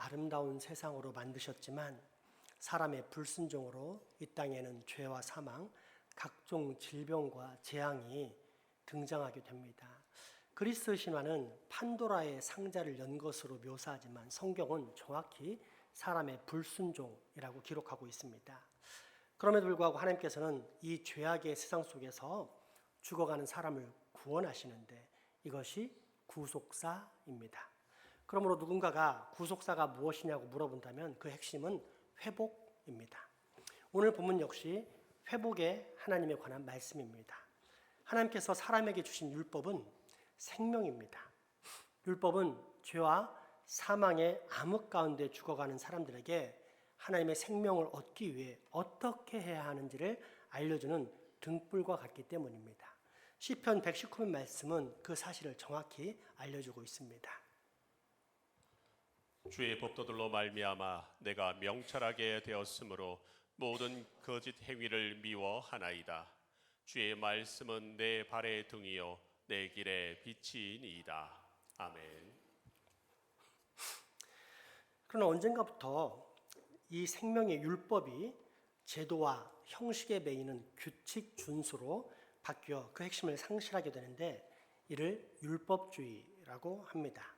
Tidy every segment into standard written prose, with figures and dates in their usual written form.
아름다운 세상으로 만드셨지만 사람의 불순종으로 이 땅에는 죄와 사망, 각종 질병과 재앙이 등장하게 됩니다. 그리스 신화는 판도라의 상자를 연 것으로 묘사하지만 성경은 정확히 사람의 불순종이라고 기록하고 있습니다. 그럼에도 불구하고 하나님께서는 이 죄악의 세상 속에서 죽어가는 사람을 구원하시는데 이것이 구속사입니다. 그러므로 누군가가 구속사가 무엇이냐고 물어본다면 그 핵심은 회복입니다. 오늘 본문 역시 회복의 하나님에 관한 말씀입니다. 하나님께서 사람에게 주신 율법은 생명입니다. 율법은 죄와 사망의 암흑 가운데 죽어가는 사람들에게 하나님의 생명을 얻기 위해 어떻게 해야 하는지를 알려주는 등불과 같기 때문입니다. 시편 119편 말씀은 그 사실을 정확히 알려주고 있습니다. 주의 법도들로 말미암아 내가 명철하게 되었으므로 모든 거짓 행위를 미워하나이다. 주의 말씀은 내 발의 등이요 내 길의 빛이니이다. 아멘. 그러나 언젠가부터 이 생명의 율법이 제도와 형식에 매이는 규칙 준수로 바뀌어 그 핵심을 상실하게 되는데 이를 율법주의라고 합니다.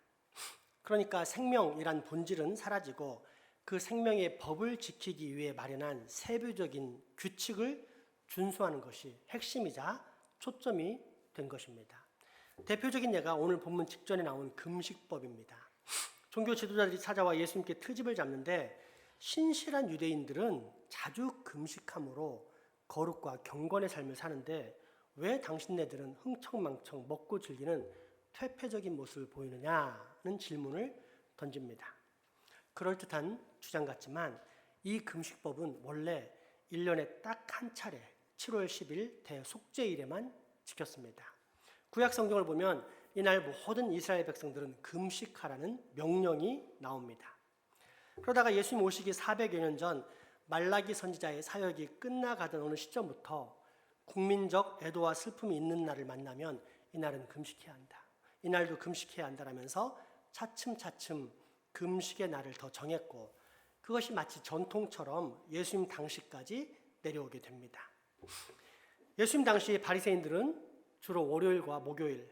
그러니까 생명이란 본질은 사라지고 그 생명의 법을 지키기 위해 마련한 세부적인 규칙을 준수하는 것이 핵심이자 초점이 된 것입니다. 대표적인 예가 오늘 본문 직전에 나온 금식법입니다. 종교 지도자들이 찾아와 예수님께 트집을 잡는데 신실한 유대인들은 자주 금식함으로 거룩과 경건의 삶을 사는데 왜 당신네들은 흥청망청 먹고 즐기는 퇴폐적인 모습을 보이느냐는 질문을 던집니다. 그럴듯한 주장 같지만 이 금식법은 원래 1년에 딱 한 차례 7월 10일 대속죄일에만 지켰습니다. 구약 성경을 보면 이날 모든 이스라엘 백성들은 금식하라는 명령이 나옵니다. 그러다가 예수님 오시기 400여 년 전 말라기 선지자의 사역이 끝나가던 어느 시점부터 국민적 애도와 슬픔이 있는 날을 만나면 이날은 금식해야 한다. 이날도 금식해야 한다라면서 차츰차츰 금식의 날을 더 정했고 그것이 마치 전통처럼 예수님 당시까지 내려오게 됩니다. 예수님 당시 바리새인들은 주로 월요일과 목요일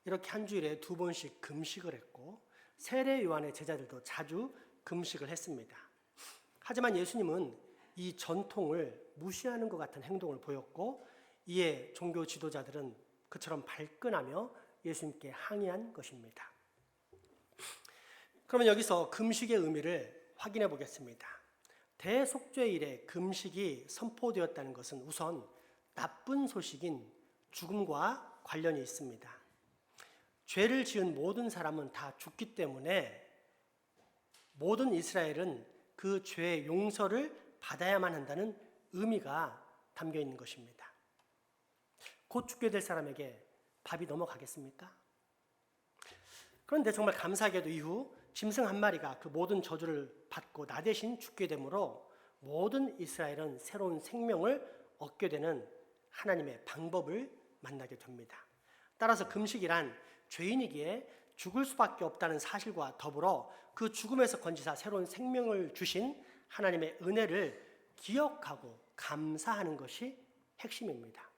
이렇게 한 주일에 2번씩 금식을 했고 세례 요한의 제자들도 자주 금식을 했습니다. 하지만 예수님은 이 전통을 무시하는 것 같은 행동을 보였고 이에 종교 지도자들은 그처럼 발끈하며 예수님께 항의한 것입니다. 그러면 여기서 금식의 의미를 확인해 보겠습니다. 대속죄일에 금식이 선포되었다는 것은 우선 나쁜 소식인 죽음과 관련이 있습니다. 죄를 지은 모든 사람은 다 죽기 때문에 모든 이스라엘은 그 죄의 용서를 받아야만 한다는 의미가 담겨 있는 것입니다. 곧 죽게 될 사람에게 밥이 넘어가겠습니까? 그런데 정말 감사하게도 이후 짐승 한 마리가 그 모든 저주를 받고 나 대신 죽게 되므로 모든 이스라엘은 새로운 생명을 얻게 되는 하나님의 방법을 만나게 됩니다. 따라서 금식이란 죄인이기에 죽을 수밖에 없다는 사실과 더불어 그 죽음에서 건지사 새로운 생명을 주신 하나님의 은혜를 기억하고 감사하는 것이 핵심입니다.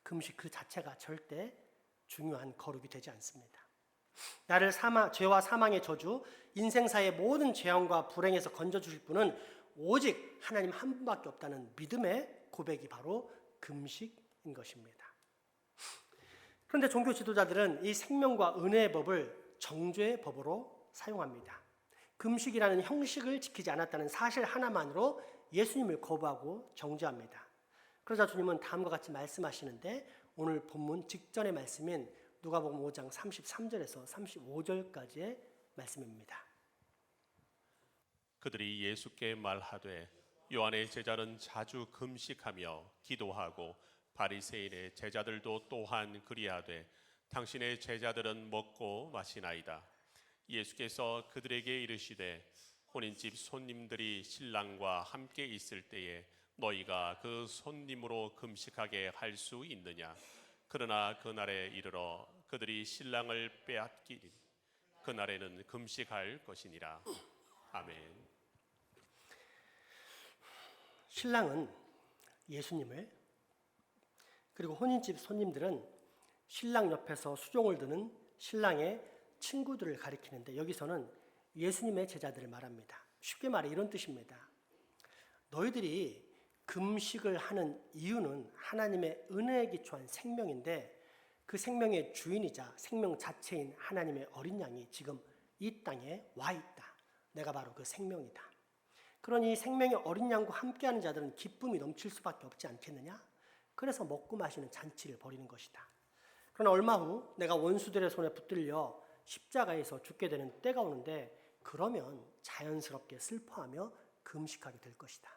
금식 그 자체가 절대 중요한 거룩이 되지 않습니다. 나를 죄와 사망의 저주, 인생사의 모든 재앙과 불행에서 건져주실 분은 오직 하나님 한 분밖에 없다는 믿음의 고백이 바로 금식인 것입니다. 그런데 종교 지도자들은 이 생명과 은혜의 법을 정죄의 법으로 사용합니다. 금식이라는 형식을 지키지 않았다는 사실 하나만으로 예수님을 거부하고 정죄합니다. 그러자 주님은 다음과 같이 말씀하시는데 오늘 본문 직전의 말씀인 누가복음 5장 33절에서 35절까지의 말씀입니다. 그들이 예수께 말하되 요한의 제자는 자주 금식하며 기도하고 바리새인의 제자들도 또한 그리하되 당신의 제자들은 먹고 마시나이다. 예수께서 그들에게 이르시되 혼인집 손님들이 신랑과 함께 있을 때에 너희가 그 손님으로 금식하게 할 수 있느냐? 그러나 그날에 이르러 그들이 신랑을 빼앗기니 그날에는 금식할 것이니라. 아멘. 신랑은 예수님을, 그리고 혼인집 손님들은 신랑 옆에서 수종을 드는 신랑의 친구들을 가리키는데, 여기서는 예수님의 제자들을 말합니다. 쉽게 말해 이런 뜻입니다. 너희들이 금식을 하는 이유는 하나님의 은혜에 기초한 생명인데, 그 생명의 주인이자 생명 자체인 하나님의 어린 양이 지금 이 땅에 와 있다. 내가 바로 그 생명이다. 그러니 생명의 어린 양과 함께하는 자들은 기쁨이 넘칠 수밖에 없지 않겠느냐? 그래서 먹고 마시는 잔치를 벌이는 것이다. 그러나 얼마 후 내가 원수들의 손에 붙들려 십자가에서 죽게 되는 때가 오는데, 그러면 자연스럽게 슬퍼하며 금식하게 될 것이다.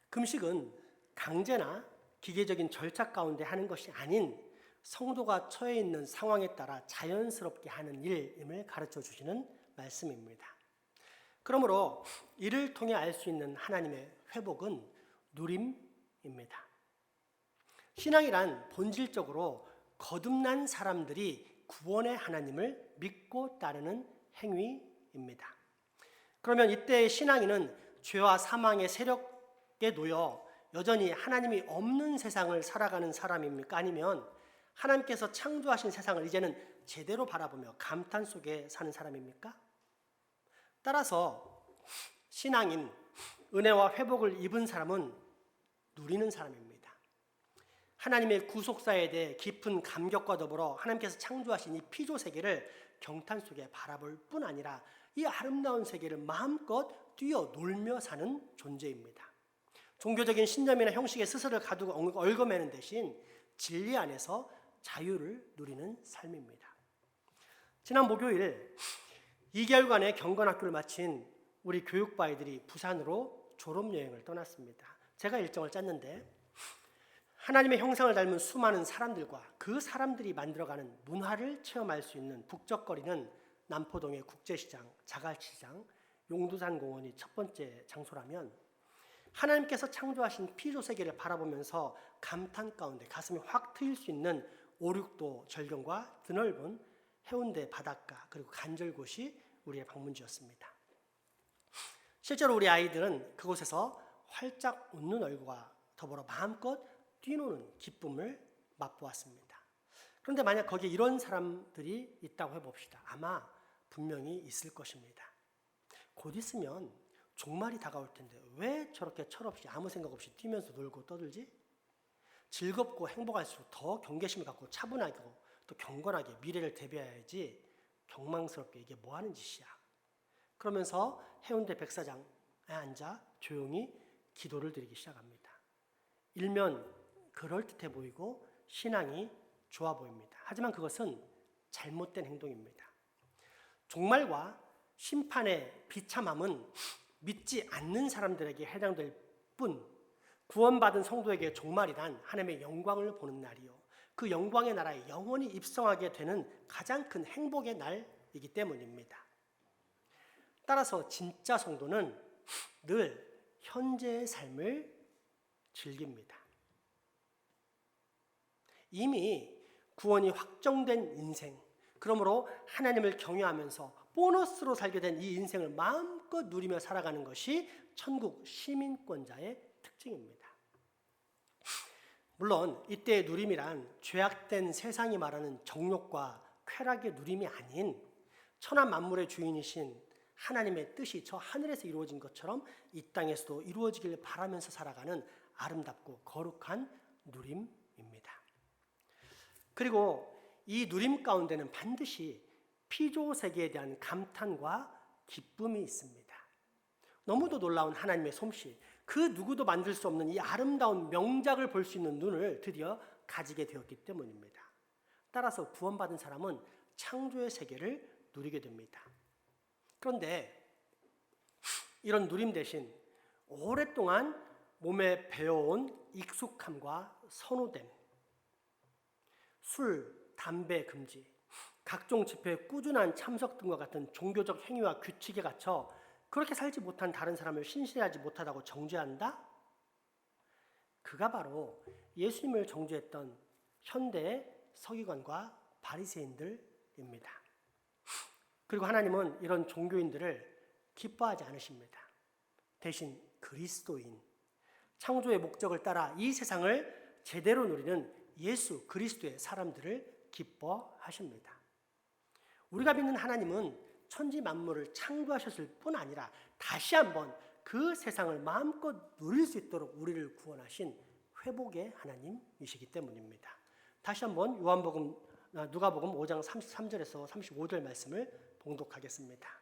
금식은 강제나 기계적인 절차 가운데 하는 것이 아닌 성도가 처해 있는 상황에 따라 자연스럽게 하는 일임을 가르쳐 주시는 말씀입니다. 그러므로 이를 통해 알 수 있는 하나님의 회복은 누림입니다. 신앙이란 본질적으로 거듭난 사람들이 구원의 하나님을 믿고 따르는 행위입니다. 그러면 이때의 신앙인은 죄와 사망의 세력에 놓여 여전히 하나님이 없는 세상을 살아가는 사람입니까? 아니면 하나님께서 창조하신 세상을 이제는 제대로 바라보며 감탄 속에 사는 사람입니까? 따라서 신앙인, 은혜와 회복을 입은 사람은 누리는 사람입니다. 하나님의 구속사에 대해 깊은 감격과 더불어 하나님께서 창조하신 이 피조 세계를 경탄 속에 바라볼 뿐 아니라 이 아름다운 세계를 마음껏 뛰어놀며 사는 존재입니다. 종교적인 신념이나 형식에 스스로를 가두고 얽어매는 대신 진리 안에서 자유를 누리는 삶입니다. 지난 목요일 2개월간의 경건학교를 마친 우리 교육바이들이 부산으로 졸업여행을 떠났습니다. 제가 일정을 짰는데 하나님의 형상을 닮은 수많은 사람들과 그 사람들이 만들어가는 문화를 체험할 수 있는 북적거리는 남포동의 국제시장, 자갈치장, 용두산 공원이 첫 번째 장소라면, 하나님께서 창조하신 피조 세계를 바라보면서 감탄 가운데 가슴이 확 트일 수 있는 오륙도 절경과 드넓은 해운대 바닷가, 그리고 간절곶이 우리의 방문지였습니다. 실제로 우리 아이들은 그곳에서 활짝 웃는 얼굴과 더불어 마음껏 뛰노는 기쁨을 맛보았습니다. 그런데 만약 거기에 이런 사람들이 있다고 해봅시다. 아마 분명히 있을 것입니다. 곧 있으면 종말이 다가올 텐데 왜 저렇게 철없이 아무 생각 없이 뛰면서 놀고 떠들지? 즐겁고 행복할수록 더 경계심을 갖고 차분하고 또 경건하게 미래를 대비해야지, 경망스럽게 이게 뭐 하는 짓이야. 그러면서 해운대 백사장에 앉아 조용히 기도를 드리기 시작합니다. 일면 그럴듯해 보이고 신앙이 좋아 보입니다. 하지만 그것은 잘못된 행동입니다. 종말과 심판의 비참함은 믿지 않는 사람들에게 해당될 뿐, 구원받은 성도에게 종말이란 하나님의 영광을 보는 날이요, 그 영광의 나라에 영원히 입성하게 되는 가장 큰 행복의 날이기 때문입니다. 따라서 진짜 성도는 늘 현재의 삶을 즐깁니다. 이미 구원이 확정된 인생, 그러므로 하나님을 경외하면서 보너스로 살게 된 이 인생을 마음껏 누리며 살아가는 것이 천국 시민권자의 특징입니다. 물론 이때의 누림이란 죄악된 세상이 말하는 정욕과 쾌락의 누림이 아닌 천하 만물의 주인이신 하나님의 뜻이 저 하늘에서 이루어진 것처럼 이 땅에서도 이루어지길 바라면서 살아가는 아름답고 거룩한 누림입니다. 그리고 이 누림 가운데는 반드시 피조 세계에 대한 감탄과 기쁨이 있습니다. 너무도 놀라운 하나님의 솜씨, 그 누구도 만들 수 없는 이 아름다운 명작을 볼 수 있는 눈을 드디어 가지게 되었기 때문입니다. 따라서 구원받은 사람은 창조의 세계를 누리게 됩니다. 그런데 이런 누림 대신 오랫동안 몸에 배어온 익숙함과 선호됨, 술, 담배 금지, 각종 집회에 꾸준한 참석 등과 같은 종교적 행위와 규칙에 갇혀 그렇게 살지 못한 다른 사람을 신실하지 못하다고 정죄한다? 그가 바로 예수님을 정죄했던 현대의 서기관과 바리새인들입니다. 그리고 하나님은 이런 종교인들을 기뻐하지 않으십니다. 대신 그리스도인, 창조의 목적을 따라 이 세상을 제대로 누리는 예수 그리스도의 사람들을 기뻐하십니다. 우리가 믿는 하나님은 천지 만물을 창조하셨을 뿐 아니라 다시 한번 그 세상을 마음껏 누릴 수 있도록 우리를 구원하신 회복의 하나님이시기 때문입니다. 다시 한번 누가복음 5장 33절에서 35절 말씀을 봉독하겠습니다.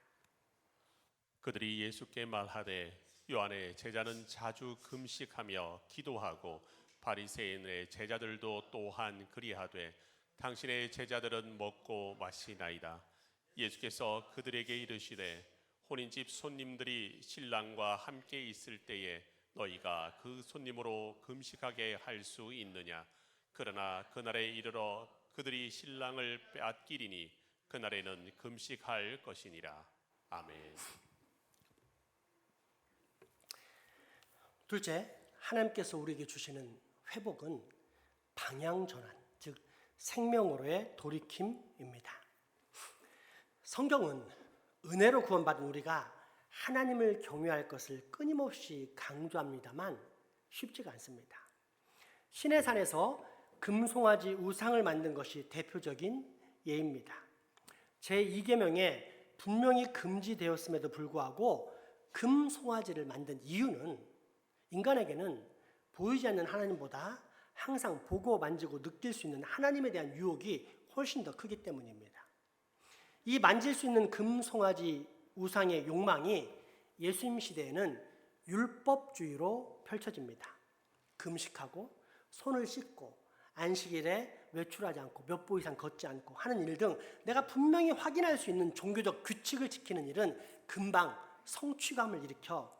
그들이 예수께 말하되 요한의 제자는 자주 금식하며 기도하고 바리새인의 제자들도 또한 그리하되 당신의 제자들은 먹고 마시나이다. 예수께서 그들에게 이르시되 혼인집 손님들이 신랑과 함께 있을 때에 너희가 그 손님으로 금식하게 할 수 있느냐? 그러나 그날에 이르러 그들이 신랑을 빼앗기리니 그날에는 금식할 것이니라. 아멘. 둘째, 하나님께서 우리에게 주시는 회복은 방향전환, 즉 생명으로의 돌이킴입니다. 성경은 은혜로 구원받은 우리가 하나님을 경외할 것을 끊임없이 강조합니다만 쉽지가 않습니다. 시내산에서 금송아지 우상을 만든 것이 대표적인 예입니다. 제2계명에 분명히 금지되었음에도 불구하고 금송아지를 만든 이유는 인간에게는 보이지 않는 하나님보다 항상 보고 만지고 느낄 수 있는 하나님에 대한 유혹이 훨씬 더 크기 때문입니다. 이 만질 수 있는 금송아지 우상의 욕망이 예수님 시대에는 율법주의로 펼쳐집니다. 금식하고 손을 씻고 안식일에 외출하지 않고 몇 보 이상 걷지 않고 하는 일 등 내가 분명히 확인할 수 있는 종교적 규칙을 지키는 일은 금방 성취감을 일으켜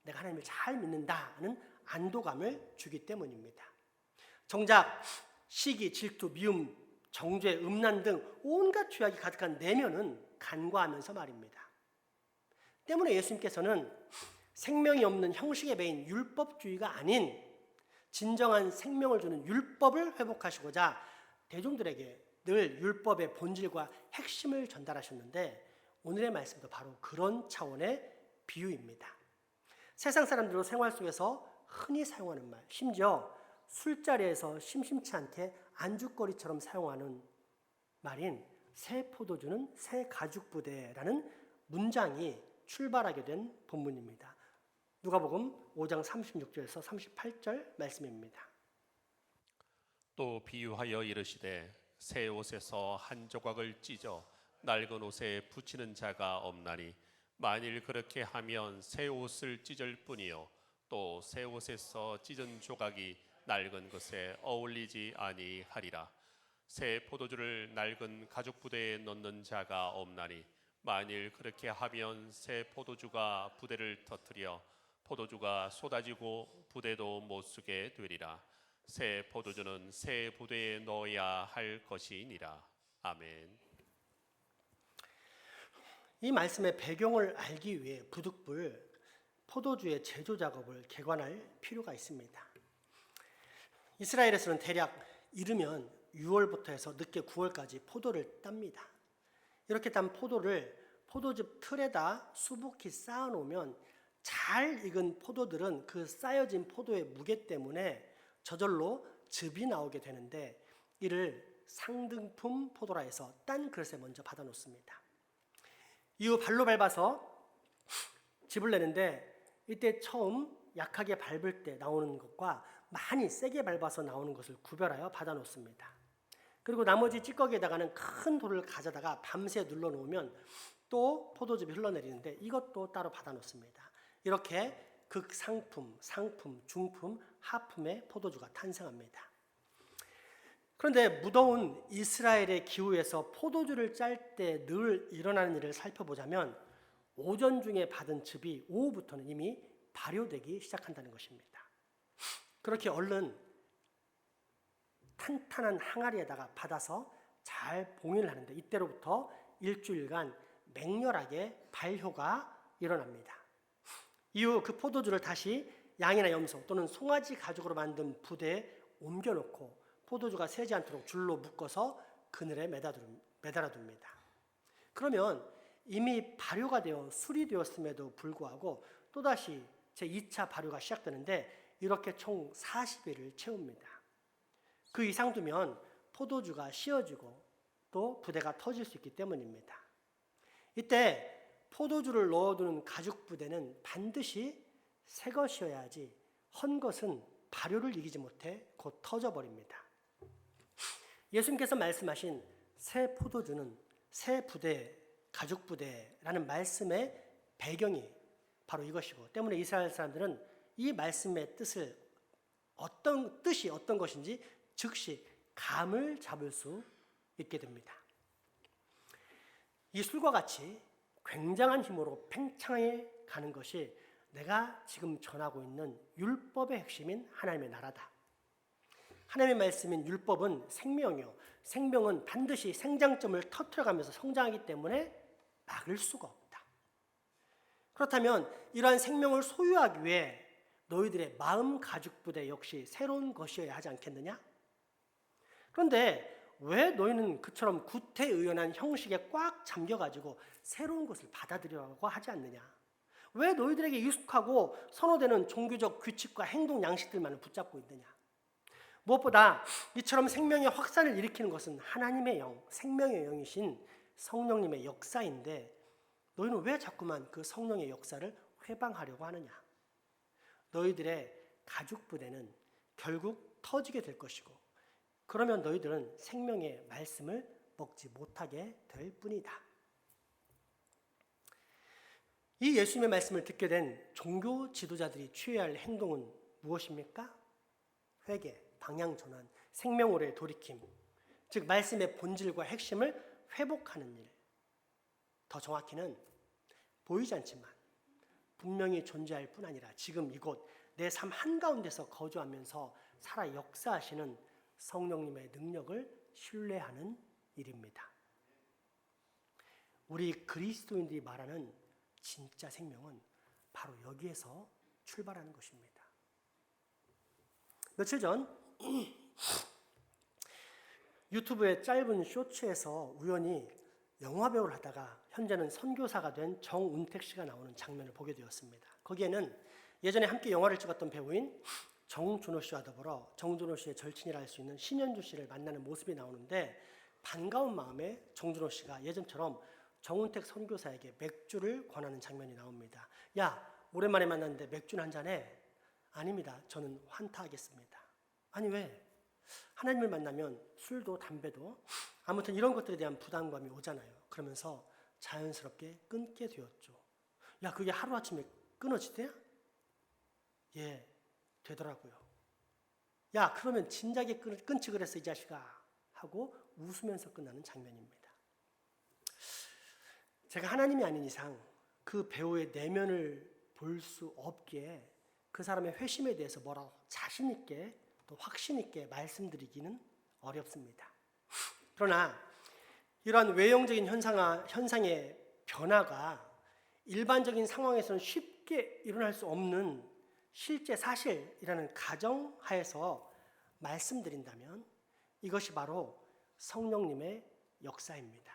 내가 하나님을 잘 믿는다는 안도감을 주기 때문입니다. 정작 시기, 질투, 미움, 정죄, 음란 등 온갖 죄악이 가득한 내면은 간과하면서 말입니다. 때문에 예수님께서는 생명이 없는 형식에 매인 율법주의가 아닌 진정한 생명을 주는 율법을 회복하시고자 대중들에게 늘 율법의 본질과 핵심을 전달하셨는데 오늘의 말씀도 바로 그런 차원의 비유입니다. 세상 사람들로 생활 속에서 흔히 사용하는 말, 심지어 술자리에서 심심치 않게 안주거리처럼 사용하는 말인 새 포도주는 새 가죽 부대라는 문장이 출발하게 된 본문입니다. 누가복음 5장 36절에서 38절 말씀입니다. 또 비유하여 이르시되 새 옷에서 한 조각을 찢어 낡은 옷에 붙이는 자가 없나니 만일 그렇게 하면 새 옷을 찢을 뿐이요 또 새 옷에서 찢은 조각이 낡은 것에 어울리지 아니하리라. 새 포도주를 낡은 가죽 부대에 넣는 자가 없나니 만일 그렇게 하면 새 포도주가 부대를 터뜨려 포도주가 쏟아지고 부대도 못 쓰게 되리라. 새 포도주는 새 부대에 넣어야 할 것이니라. 아멘. 이 말씀의 배경을 알기 위해 부득불 포도주의 제조 작업을 개관할 필요가 있습니다. 이스라엘에서는 대략 이르면 6월부터 해서 늦게 9월까지 포도를 땁니다. 이렇게 딴 포도를 포도즙 틀에다 수북히 쌓아놓으면 잘 익은 포도들은 그 쌓여진 포도의 무게 때문에 저절로 즙이 나오게 되는데 이를 상등품 포도라 해서 딴 그릇에 먼저 받아놓습니다. 이후 발로 밟아서 즙을 내는데 이때 처음 약하게 밟을 때 나오는 것과 많이 세게 밟아서 나오는 것을 구별하여 받아놓습니다. 그리고 나머지 찌꺼기에다가는 큰 돌을 가져다가 밤새 눌러놓으면 또 포도즙이 흘러내리는데 이것도 따로 받아놓습니다. 이렇게 극상품, 상품, 중품, 하품의 포도주가 탄생합니다. 그런데 무더운 이스라엘의 기후에서 포도주를 짤 때 늘 일어나는 일을 살펴보자면 오전 중에 받은 즙이 오후부터는 이미 발효되기 시작한다는 것입니다. 그렇게 얼른 탄탄한 항아리에다가 받아서 잘 봉인을 하는데 이때로부터 일주일간 맹렬하게 발효가 일어납니다. 이후 그 포도주를 다시 양이나 염소 또는 송아지 가죽으로 만든 부대에 옮겨놓고 포도주가 새지 않도록 줄로 묶어서 그늘에 매달아둡니다. 그러면 이미 발효가 되어 술이 되었음에도 불구하고 또다시 제2차 발효가 시작되는데 이렇게 총 40일을 채웁니다. 그 이상 두면 포도주가 씌어지고 또 부대가 터질 수 있기 때문입니다. 이때 포도주를 넣어두는 가죽 부대는 반드시 새 것이어야지 헌 것은 발효를 이기지 못해 곧 터져버립니다. 예수님께서 말씀하신 새 포도주는 새 부대, 가죽 부대라는 말씀의 배경이 바로 이것이고 때문에 이스라엘 사람들은 이 말씀의 뜻이 어떤 것인지 즉시 감을 잡을 수 있게 됩니다. 이 술과 같이 굉장한 힘으로 팽창해 가는 것이 내가 지금 전하고 있는 율법의 핵심인 하나님의 나라다. 하나님의 말씀인 율법은 생명이요. 생명은 반드시 생장점을 터뜨려가면서 성장하기 때문에 막을 수가 없다. 그렇다면 이러한 생명을 소유하기 위해 너희들의 마음 가죽 부대 역시 새로운 것이어야 하지 않겠느냐? 그런데 왜 너희는 그처럼 구태의연한 형식에 꽉 잠겨가지고 새로운 것을 받아들이려고 하지 않느냐? 왜 너희들에게 익숙하고 선호되는 종교적 규칙과 행동 양식들만을 붙잡고 있느냐? 무엇보다 이처럼 생명의 확산을 일으키는 것은 하나님의 영, 생명의 영이신 성령님의 역사인데 너희는 왜 자꾸만 그 성령의 역사를 회방하려고 하느냐? 너희들의 가죽 부대는 결국 터지게 될 것이고 그러면 너희들은 생명의 말씀을 먹지 못하게 될 뿐이다. 이 예수님의 말씀을 듣게 된 종교 지도자들이 취해야 할 행동은 무엇입니까? 회개, 방향 전환, 생명오래 돌이킴, 즉 말씀의 본질과 핵심을 회복하는 일. 더 정확히는 보이지 않지만 분명히 존재할 뿐 아니라 지금 이곳 내 삶 한가운데서 거주하면서 살아 역사하시는 성령님의 능력을 신뢰하는 일입니다. 우리 그리스도인들이 말하는 진짜 생명은 바로 여기에서 출발하는 것입니다. 며칠 전 유튜브의 짧은 쇼츠에서 우연히 영화배우를 하다가 현재는 선교사가 된 정운택 씨가 나오는 장면을 보게 되었습니다. 거기에는 예전에 함께 영화를 찍었던 배우인 정준호 씨와 더불어 정준호 씨의 절친이라 할 수 있는 신현주 씨를 만나는 모습이 나오는데 반가운 마음에 정준호 씨가 예전처럼 정운택 선교사에게 맥주를 권하는 장면이 나옵니다. 야, 오랜만에 만났는데 맥주는 한 잔해? 아닙니다. 저는 환타하겠습니다. 아니 왜? 하나님을 만나면 술도 담배도 아무튼 이런 것들에 대한 부담감이 오잖아요. 그러면서 자연스럽게 끊게 되었죠. 야, 그게 하루아침에 끊어지대요? 예, 되더라고요. 야, 그러면 진작에 끊지 그랬어 이 자식아 하고 웃으면서 끝나는 장면입니다. 제가 하나님이 아닌 이상 그 배우의 내면을 볼 수 없기에 그 사람의 회심에 대해서 뭐라고 자신 있게 또 확신 있게 말씀드리기는 어렵습니다. 그러나 이러한 외형적인 현상의 변화가 일반적인 상황에서는 쉽게 일어날 수 없는 실제 사실이라는 가정하에서 말씀드린다면 이것이 바로 성령님의 역사입니다.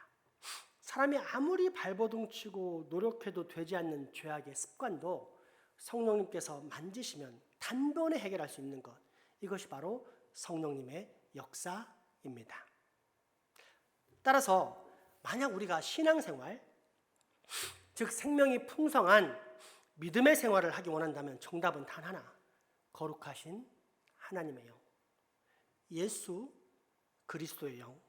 사람이 아무리 발버둥치고 노력해도 되지 않는 죄악의 습관도 성령님께서 만지시면 단번에 해결할 수 있는 것, 이것이 바로 성령님의 역사입니다. 따라서 만약 우리가 신앙생활, 즉 생명이 풍성한 믿음의 생활을 하기 원한다면 정답은 단 하나, 거룩하신 하나님의 영, 예수 그리스도의 영,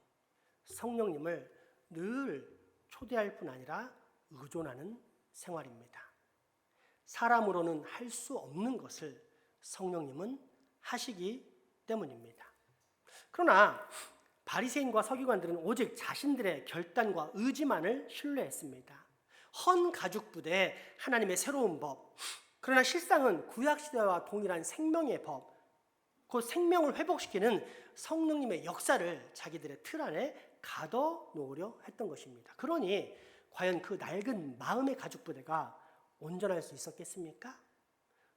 성령님을 늘 초대할 뿐 아니라 의존하는 생활입니다. 사람으로는 할 수 없는 것을 성령님은 하시기 때문입니다. 그러나 바리새인과 서기관들은 오직 자신들의 결단과 의지만을 신뢰했습니다. 헌 가죽 부대에 하나님의 새로운 법, 그러나 실상은 구약시대와 동일한 생명의 법, 그 생명을 회복시키는 성령님의 역사를 자기들의 틀 안에 가둬놓으려 했던 것입니다. 그러니 과연 그 낡은 마음의 가죽 부대가 온전할 수 있었겠습니까?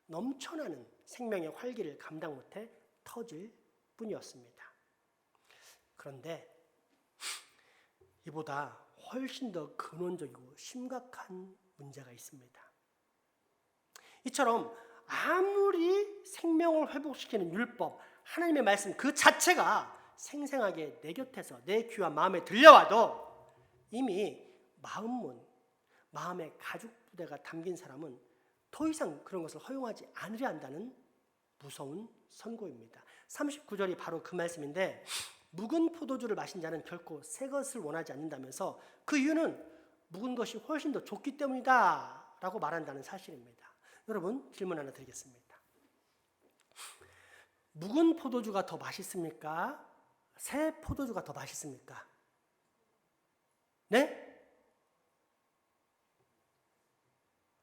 넘쳐나는 생명의 활기를 감당 못해 터질 뿐이었습니다. 그런데 이보다 훨씬 더 근원적이고 심각한 문제가 있습니다. 이처럼 아무리 생명을 회복시키는 율법, 하나님의 말씀 그 자체가 생생하게 내 곁에서 내 귀와 마음에 들려와도 이미 마음문, 마음의 가죽부대가 담긴 사람은 더 이상 그런 것을 허용하지 않으려 한다는 무서운 선고입니다. 39절이 바로 그 말씀인데, 묵은 포도주를 마신 자는 결코 새 것을 원하지 않는다면서 그 이유는 묵은 것이 훨씬 더 좋기 때문이다 라고 말한다는 사실입니다. 여러분, 질문 하나 드리겠습니다. 묵은 포도주가 더 맛있습니까? 새 포도주가 더 맛있습니까? 네?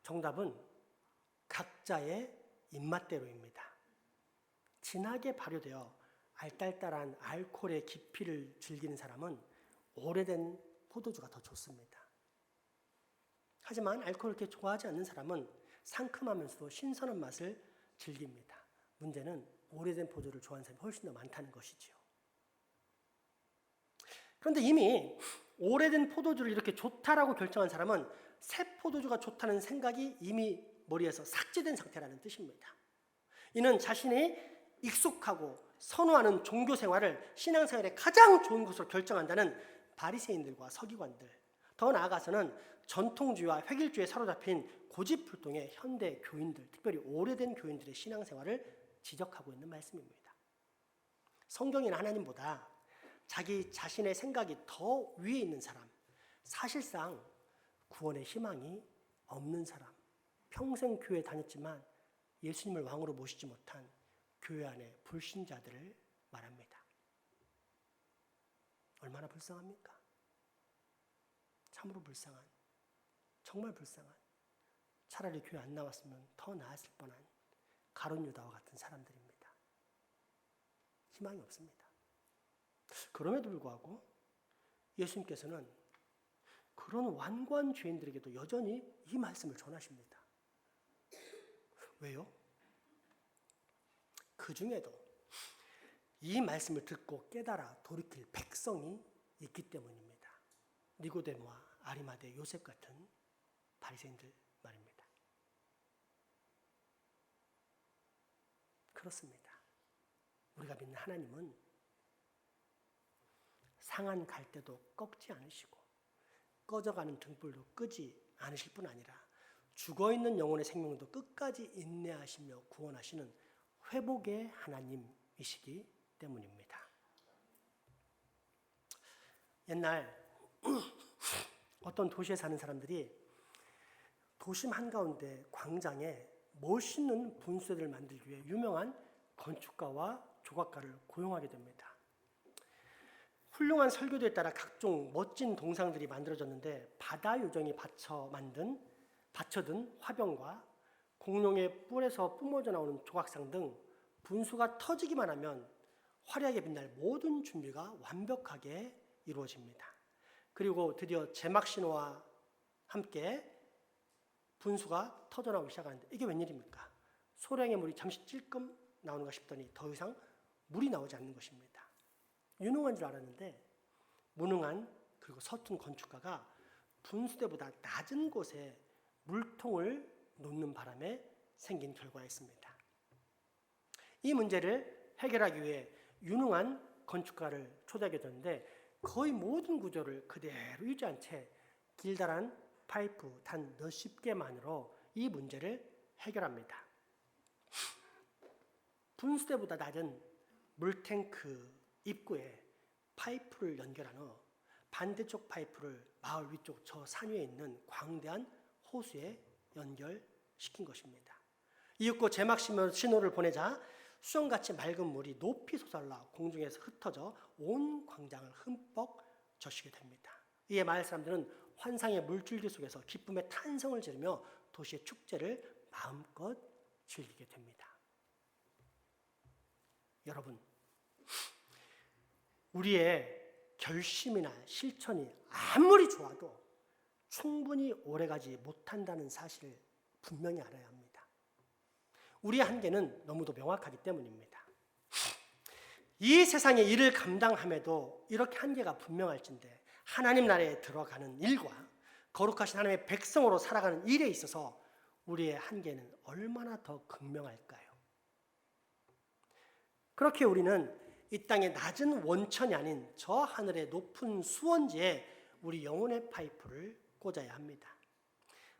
정답은 각자의 입맛대로입니다. 진하게 발효되어 알딸딸한 알코올의 깊이를 즐기는 사람은 오래된 포도주가 더 좋습니다. 하지만 알코올을 그렇게 좋아하지 않는 사람은 상큼하면서도 신선한 맛을 즐깁니다. 문제는 오래된 포도주를 좋아하는 사람이 훨씬 더 많다는 것이지요. 그런데 이미 오래된 포도주를 이렇게 좋다라고 결정한 사람은 새 포도주가 좋다는 생각이 이미 머리에서 삭제된 상태라는 뜻입니다. 이는 자신이 익숙하고 선호하는 종교 생활을 신앙생활의 가장 좋은 것으로 결정한다는 바리새인들과 서기관들, 더 나아가서는 전통주의와 획일주의에 사로잡힌 고집불통의 현대 교인들, 특별히 오래된 교인들의 신앙생활을 지적하고 있는 말씀입니다. 성경에는 하나님보다 자기 자신의 생각이 더 위에 있는 사람, 사실상 구원의 희망이 없는 사람, 평생 교회 다녔지만 예수님을 왕으로 모시지 못한 교회 안의 불신자들을 말합니다. 얼마나 불쌍합니까? 참으로 불쌍한, 정말 불쌍한, 차라리 교회 안 나왔으면 더 나았을 뻔한 가룟 유다와 같은 사람들입니다. 희망이 없습니다. 그럼에도 불구하고 예수님께서는 그런 완고한 죄인들에게도 여전히 이 말씀을 전하십니다. 왜요? 그 중에도 이 말씀을 듣고 깨달아 돌이킬 백성이 있기 때문입니다. 니고데모와 아리마대 요셉 같은 바리새인들 말입니다. 그렇습니다. 우리가 믿는 하나님은 상한 갈대도 꺾지 않으시고 꺼져가는 등불도 끄지 않으실 뿐 아니라 죽어있는 영혼의 생명도 끝까지 인내하시며 구원하시는 회복의 하나님이시기 때문입니다. 옛날 어떤 도시에 사는 사람들이 도심 한가운데 광장에 멋있는 분수대를 만들기 위해 유명한 건축가와 조각가를 고용하게 됩니다. 훌륭한 설교도에 따라 각종 멋진 동상들이 만들어졌는데 바다 요정이 받쳐든 화병과 공룡의 뿔에서 뿜어져 나오는 조각상 등 분수가 터지기만 하면 화려하게 빛날 모든 준비가 완벽하게 이루어집니다. 그리고 드디어 제막 신호와 함께 분수가 터져나오기 시작하는데 이게 웬일입니까? 소량의 물이 잠시 찔끔 나오는가 싶더니 더 이상 물이 나오지 않는 것입니다. 유능한 줄 알았는데 무능한 그리고 서툰 건축가가 분수대보다 낮은 곳에 물통을 놓는 바람에 생긴 결과였습니다. 이 문제를 해결하기 위해 유능한 건축가를 초대하게 되는데 거의 모든 구조를 그대로 유지한 채 길다란 파이프 단 몇십 개만으로 이 문제를 해결합니다. 분수대보다 낮은 물탱크 입구에 파이프를 연결한 후 반대쪽 파이프를 마을 위쪽 저 산 위에 있는 광대한 호수에 연결시킨 것입니다. 이윽고 제막 신호를 보내자 수정같이 맑은 물이 높이 솟아올라 공중에서 흩어져 온 광장을 흠뻑 적시게 됩니다. 이에 마을 사람들은 환상의 물줄기 속에서 기쁨의 탄성을 지르며 도시의 축제를 마음껏 즐기게 됩니다. 여러분, 우리의 결심이나 실천이 아무리 좋아도 충분히 오래가지 못한다는 사실을 분명히 알아야 합니다. 우리의 한계는 너무도 명확하기 때문입니다. 이 세상의 일을 감당함에도 이렇게 한계가 분명할진데 하나님 나라에 들어가는 일과 거룩하신 하나님의 백성으로 살아가는 일에 있어서 우리의 한계는 얼마나 더 극명할까요? 그렇게 우리는 이 땅의 낮은 원천이 아닌 저 하늘의 높은 수원지에 우리 영혼의 파이프를 꽂아야 합니다.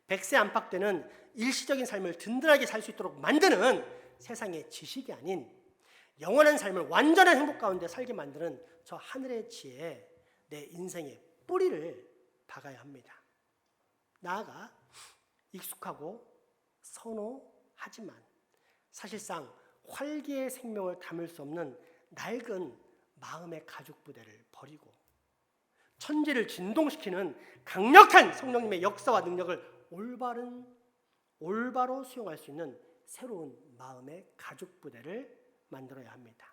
백세 안팎되는 일시적인 삶을 든든하게 살 수 있도록 만드는 세상의 지식이 아닌 영원한 삶을 완전한 행복 가운데 살게 만드는 저 하늘의 지혜에 내 인생의 뿌리를 박아야 합니다. 나아가 익숙하고 선호하지만 사실상 활기의 생명을 담을 수 없는 낡은 마음의 가죽 부대를 버리고 천지를 진동시키는 강력한 성령님의 역사와 능력을 올바로 수용할 수 있는 새로운 마음의 가죽 부대를 만들어야 합니다.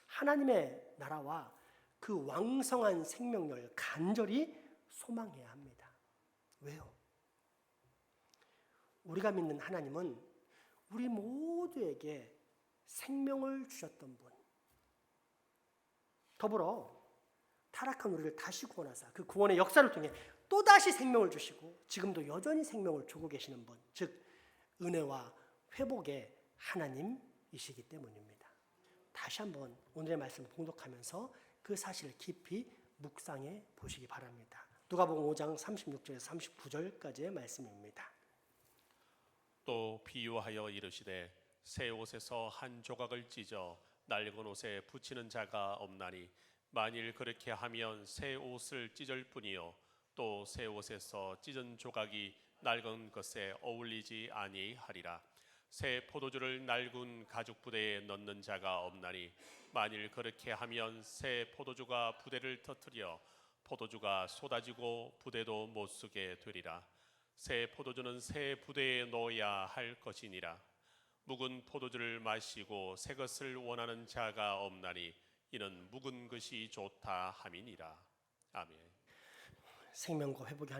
하나님의 나라와 그 왕성한 생명력을 간절히 소망해야 합니다. 왜요? 우리가 믿는 하나님은 우리 모두에게 생명을 주셨던 분, 더불어 타락한 우리를 다시 구원하사 그 구원의 역사를 통해 또다시 생명을 주시고 지금도 여전히 생명을 주고 계시는 분, 즉 은혜와 회복의 하나님이시기 때문입니다. 다시 한번 오늘의 말씀을 봉독하면서 그 사실을 깊이 묵상해 보시기 바랍니다. 누가복음 5장 36절에서 39절까지의 말씀입니다. 또 비유하여 이르시되 새 옷에서 한 조각을 찢어 낡은 옷에 붙이는 자가 없나니 만일 그렇게 하면 새 옷을 찢을 뿐이요 또 새 옷에서 찢은 조각이 낡은 것에 어울리지 아니하리라. 새 포도주를 낡은 가죽 부대에 넣는 자가 없나니 만일 그렇게 하면 새 포도주가 부대를 터뜨려 포도주가 쏟아지고 부대도 못 쓰게 되리라. 새 포도주는 새 부대에 넣어야 할 것이니라. 묵은 포도주를 마시고 새 것을 원하는 자가 없나니 이는 묵은 것이 좋다 함이니라. 아멘. 생명과 회복의